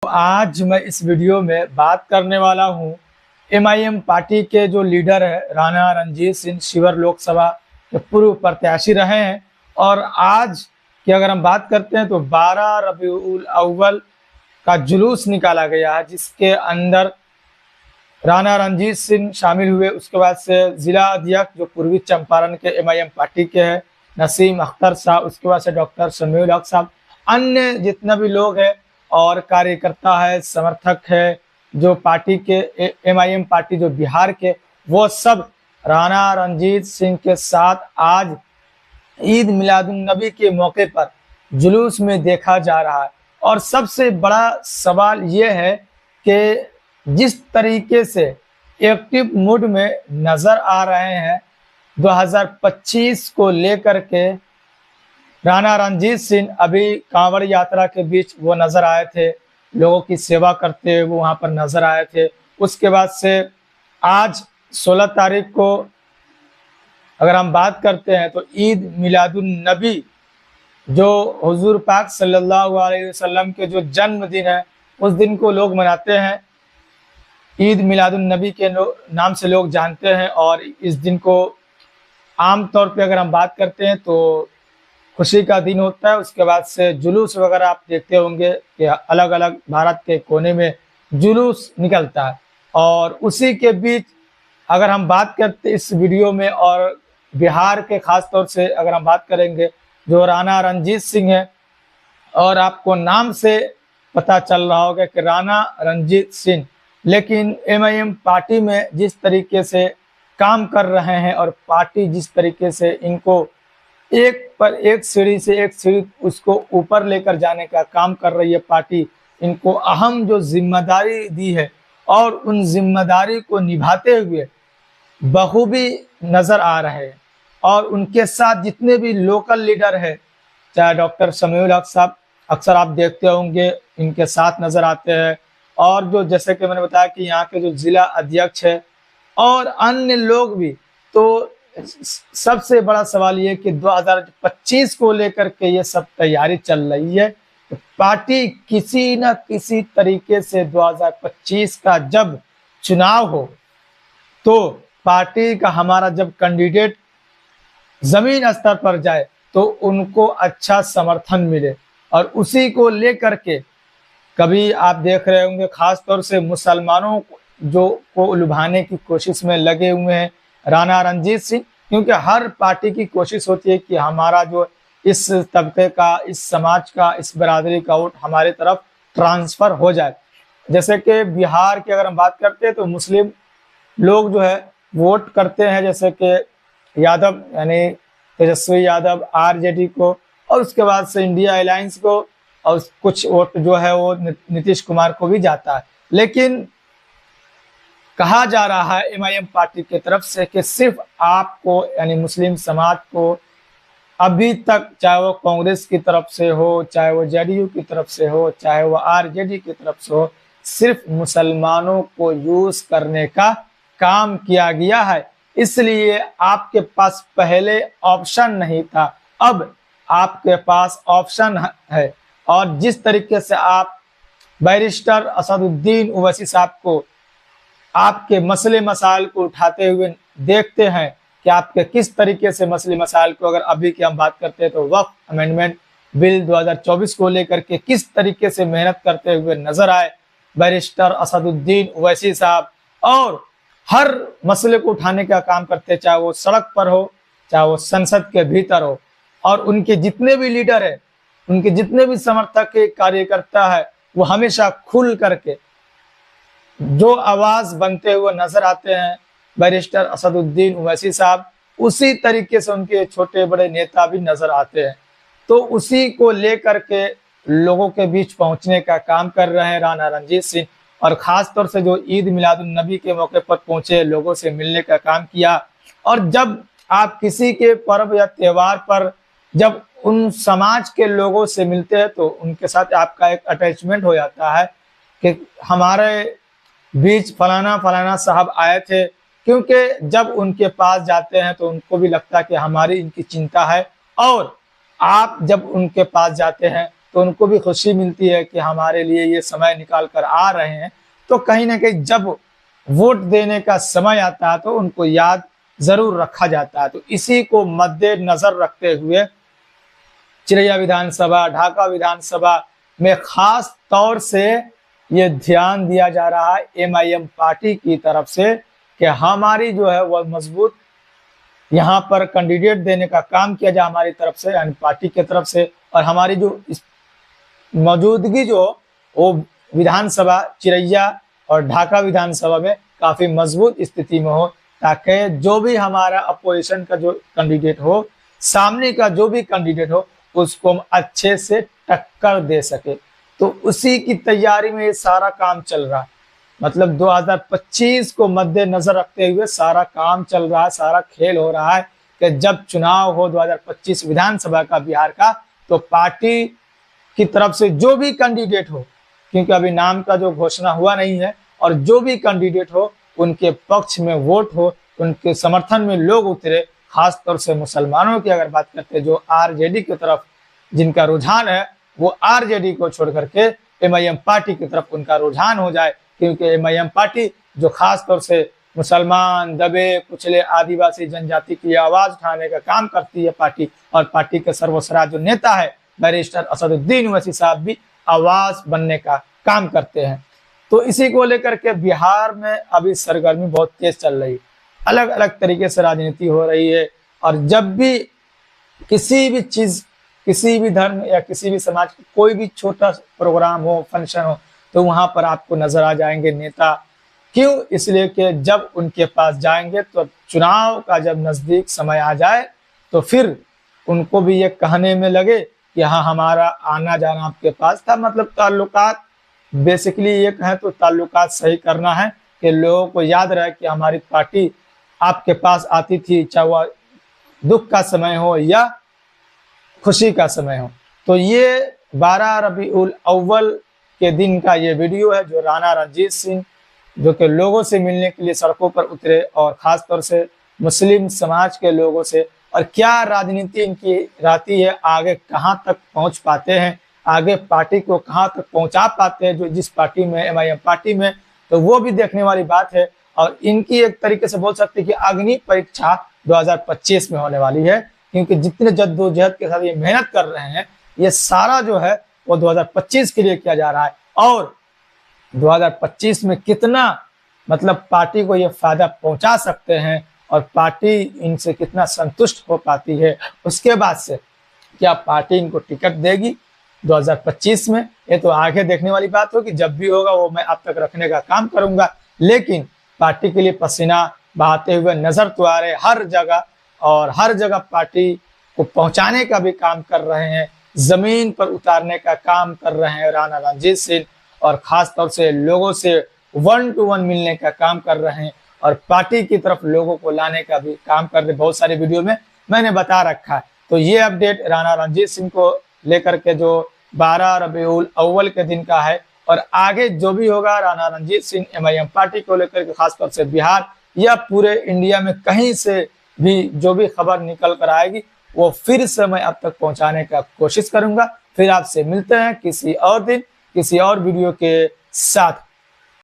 आज मैं इस वीडियो में बात करने वाला हूं एमआईएम पार्टी के जो लीडर है राणा रणजीत सिंह शिवर लोकसभा के पूर्व प्रत्याशी रहे हैं। और आज की अगर हम बात करते हैं तो 12 रबीउल अव्वल का जुलूस निकाला गया है, जिसके अंदर राणा रणजीत सिंह शामिल हुए। उसके बाद से जिला अध्यक्ष जो पूर्वी चंपारण के एमआईएम पार्टी के हैं नसीम अख्तर साहब, उसके बाद से डॉक्टर शमीउल हक साहब, अन्य जितने भी लोग हैं और कार्यकर्ता है, समर्थक है जो पार्टी के एमआईएम पार्टी जो बिहार के, वो सब राणा रणजीत सिंह के साथ आज ईद मिलादुन नबी के मौके पर जुलूस में देखा जा रहा है। और सबसे बड़ा सवाल ये है कि जिस तरीके से एक्टिव मूड में नजर आ रहे हैं 2025 को लेकर के राणा रणजीत सिंह, अभी कांवड़ यात्रा के बीच वो नजर आए थे, लोगों की सेवा करते हुए वो वहां पर नजर आए थे। उसके बाद से आज 16 तारीख को अगर हम बात करते हैं तो ईद मिलादुन नबी जो हुजूर पाक सल्लल्लाहु अलैहि वसल्लम के जो जन्मदिन है उस दिन को लोग मनाते हैं, ईद मिलादुन नबी के नाम से लोग जानते हैं। और इस दिन को आम तौर पे अगर हम बात करते हैं तो खुशी का दिन होता है। उसके बाद से जुलूस वगैरह आप देखते होंगे कि अलग अलग भारत के कोने में जुलूस निकलता है। और उसी के बीच अगर हम बात करते इस वीडियो में, और बिहार के खास तौर से अगर हम बात करेंगे जो राणा रणजीत सिंह है, और आपको नाम से पता चल रहा होगा कि राणा रणजीत सिंह, लेकिन एमआईएम पार्टी में जिस तरीके से काम कर रहे हैं और पार्टी जिस तरीके से इनको एक पर एक सीढ़ी से एक सीढ़ी उसको ऊपर लेकर जाने का काम कर रही है, पार्टी इनको अहम जो जिम्मेदारी दी है और उन जिम्मेदारी को निभाते हुए बखूबी नजर आ रहे हैं। और उनके साथ जितने भी लोकल लीडर है, चाहे डॉक्टर शमीउल हक साहब अक्सर आप देखते होंगे इनके साथ नजर आते हैं, और जो जैसे कि मैंने बताया कि यहाँ के जो जिला अध्यक्ष है और अन्य लोग भी। तो सबसे बड़ा सवाल ये कि 2025 को लेकर के ये सब तैयारी चल रही है। पार्टी किसी न किसी तरीके से 2025 का जब चुनाव हो तो पार्टी का हमारा जब कैंडिडेट जमीन स्तर पर जाए तो उनको अच्छा समर्थन मिले। और उसी को लेकर के कभी आप देख रहे होंगे खास तौर से मुसलमानों जो को लुभाने की कोशिश में लगे हुए हैं राणा रणजीत सिंह, क्योंकि हर पार्टी की कोशिश होती है कि हमारा जो इस तबके का, इस समाज का, इस बरादरी का वोट हमारे तरफ ट्रांसफर हो जाए। जैसे कि बिहार की अगर हम बात करते हैं तो मुस्लिम लोग जो है वोट करते हैं, जैसे कि यादव यानी तेजस्वी यादव आरजेडी को, और उसके बाद से इंडिया अलायंस को, और कुछ वोट जो है वो नीतीश कुमार को भी जाता है। लेकिन कहा जा रहा है एमआईएम पार्टी की तरफ से कि सिर्फ आपको यानी मुस्लिम समाज को अभी तक, चाहे वो कांग्रेस की तरफ से हो, चाहे वो जेडीयू की तरफ से हो, चाहे वो आरजेडी की तरफ से हो, सिर्फ मुसलमानों को यूज करने का काम किया गया है। इसलिए आपके पास पहले ऑप्शन नहीं था, अब आपके पास ऑप्शन है। और जिस तरीके से आप बैरिस्टर असदुद्दीन ओवैसी साहब को आपके मसले मसाइल को उठाते हुए देखते हैं कि आपके किस तरीके से मसले मसाइल को, अगर अभी की हम बात करते हैं तो वक्फ अमेंडमेंट बिल 2024 को लेकर के किस तरीके से मेहनत करते हुए नजर आए बैरिस्टर असदुद्दीन ओवैसी साहब, और हर मसले को उठाने का काम करते, चाहे वो सड़क पर हो, चाहे वो संसद के भीतर हो। और उनके जितने भी लीडर है, उनके जितने भी समर्थक के कार्यकर्ता है, वो हमेशा खुल करके जो आवाज बनते हुए नजर आते हैं बैरिस्टर असदुद्दीन ओवैसी साहब, उसी तरीके से उनके छोटे बड़े नेता भी नजर आते हैं। तो उसी को लेकर के लोगों के बीच पहुंचने का काम कर रहे हैं राणा रणजीत सिंह। और खास तौर से जो ईद मिलादुन नबी के मौके पर पहुंचे, लोगों से मिलने का काम किया। और जब आप किसी के पर्व या त्योहार पर जब उन समाज के लोगों से मिलते हैं तो उनके साथ आपका एक अटैचमेंट हो जाता है कि हमारे बीच फलाना फलाना साहब आए थे, क्योंकि जब उनके पास जाते हैं तो उनको भी लगता है कि हमारी इनकी चिंता है। और आप जब उनके पास जाते हैं तो उनको भी खुशी मिलती है कि हमारे लिए ये समय निकाल कर आ रहे हैं। तो कहीं ना कहीं जब वोट देने का समय आता है तो उनको याद जरूर रखा जाता है। तो इसी को मद्देनजर रखते हुए चिरैया विधानसभा, ढाका विधानसभा में खास तौर से ये ध्यान दिया जा रहा है एमआईएम पार्टी की तरफ से कि हमारी जो है वह मजबूत यहाँ पर कैंडिडेट देने का काम किया जाए हमारी तरफ से, यानी पार्टी की तरफ से। और हमारी जो मौजूदगी जो वो विधानसभा चिरैया और ढाका विधानसभा में काफी मजबूत स्थिति में हो, ताकि जो भी हमारा अपोजिशन का जो कैंडिडेट हो, सामने का जो भी कैंडिडेट हो, उसको हम अच्छे से टक्कर दे सके। तो उसी की तैयारी में ये सारा काम चल रहा है। मतलब 2025 को मद्देनजर रखते हुए सारा काम चल रहा है, सारा खेल हो रहा है कि जब चुनाव हो 2025 विधानसभा का बिहार का, तो पार्टी की तरफ से जो भी कैंडिडेट हो, क्योंकि अभी नाम का जो घोषणा हुआ नहीं है, और जो भी कैंडिडेट हो उनके पक्ष में वोट हो, उनके समर्थन में लोग उतरे। खास तौर से मुसलमानों की अगर बात करते हैं, जो आरजेडी की तरफ जिनका रुझान है, वो आरजेडी को छोड़ करके एमआईएम पार्टी की तरफ उनका रुझान हो जाए, क्योंकि एमआईएम पार्टी जो खास तौर से मुसलमान, दबे कुचले आदिवासी जनजाति की आवाज उठाने का काम करती है पार्टी, और पार्टी के सर्वसरा जो नेता है बैरिस्टर असदुद्दीन ओवैसी साहब भी आवाज बनने का काम करते हैं। तो इसी को लेकर के बिहार में अभी सरगर्मी बहुत तेज चल रही है, अलग अलग तरीके से राजनीति हो रही है। और जब भी किसी भी चीज, किसी भी धर्म या किसी भी समाज का कोई भी छोटा प्रोग्राम हो, फंक्शन हो, तो वहां पर आपको नजर आ जाएंगे नेता। क्यों? इसलिए कि जब उनके पास जाएंगे तो चुनाव का जब नजदीक समय आ जाए तो फिर उनको भी ये कहने में लगे कि हाँ, हमारा आना जाना आपके पास था। मतलब ताल्लुकात, बेसिकली ये कहें तो ताल्लुकात सही करना है कि लोगों को याद रहे कि हमारी पार्टी आपके पास आती थी, चाहे वह दुख का समय हो या खुशी का समय हो। तो ये 12 रबीउल अव्वल के दिन का ये वीडियो है, जो राणा रणजीत सिंह जो कि लोगों से मिलने के लिए सड़कों पर उतरे, और खास तौर से मुस्लिम समाज के लोगों से, और क्या राजनीति इनकी रहती है, आगे कहाँ तक पहुँच पाते हैं, आगे पार्टी को कहाँ तक पहुँचा पाते हैं, जो जिस पार्टी में, एमआईएम पार्टी में, तो वो भी देखने वाली बात है। और इनकी एक तरीके से बोल सकते हैं कि अग्नि परीक्षा 2025 में होने वाली है, क्योंकि जितने जद्दोजहद के साथ ये मेहनत कर रहे हैं, ये सारा जो है वो 2025 के लिए किया जा रहा है। और 2025 में कितना मतलब पार्टी को ये फायदा पहुंचा सकते हैं और पार्टी इनसे कितना संतुष्ट हो पाती है, उसके बाद से क्या पार्टी इनको टिकट देगी 2025 में, ये तो आगे देखने वाली बात होगी। जब भी होगा वो मैं आप तक रखने का काम करूंगा। लेकिन पार्टी के लिए पसीना बहाते हुए नजर तो आ रहे हर जगह, और हर जगह पार्टी को पहुंचाने का भी काम कर रहे हैं, जमीन पर उतारने का काम कर रहे हैं राणा रणजीत सिंह, और खास तौर से लोगों से 1 to 1 मिलने का काम कर रहे हैं, और पार्टी की तरफ लोगों को लाने का भी काम कर रहे। बहुत सारे वीडियो में मैंने बता रखा है। तो ये अपडेट राणा रणजीत सिंह को लेकर के जो 12 रबीउल अव्वल के दिन का है, और आगे जो भी होगा राणा रणजीत सिंह एमआईएम पार्टी को लेकर के, खासतौर से बिहार या पूरे इंडिया में कहीं से भी जो भी खबर निकल कर आएगी, वो फिर से मैं अब तक पहुंचाने का कोशिश करूंगा। फिर आपसे मिलते हैं किसी और दिन, किसी और वीडियो के साथ।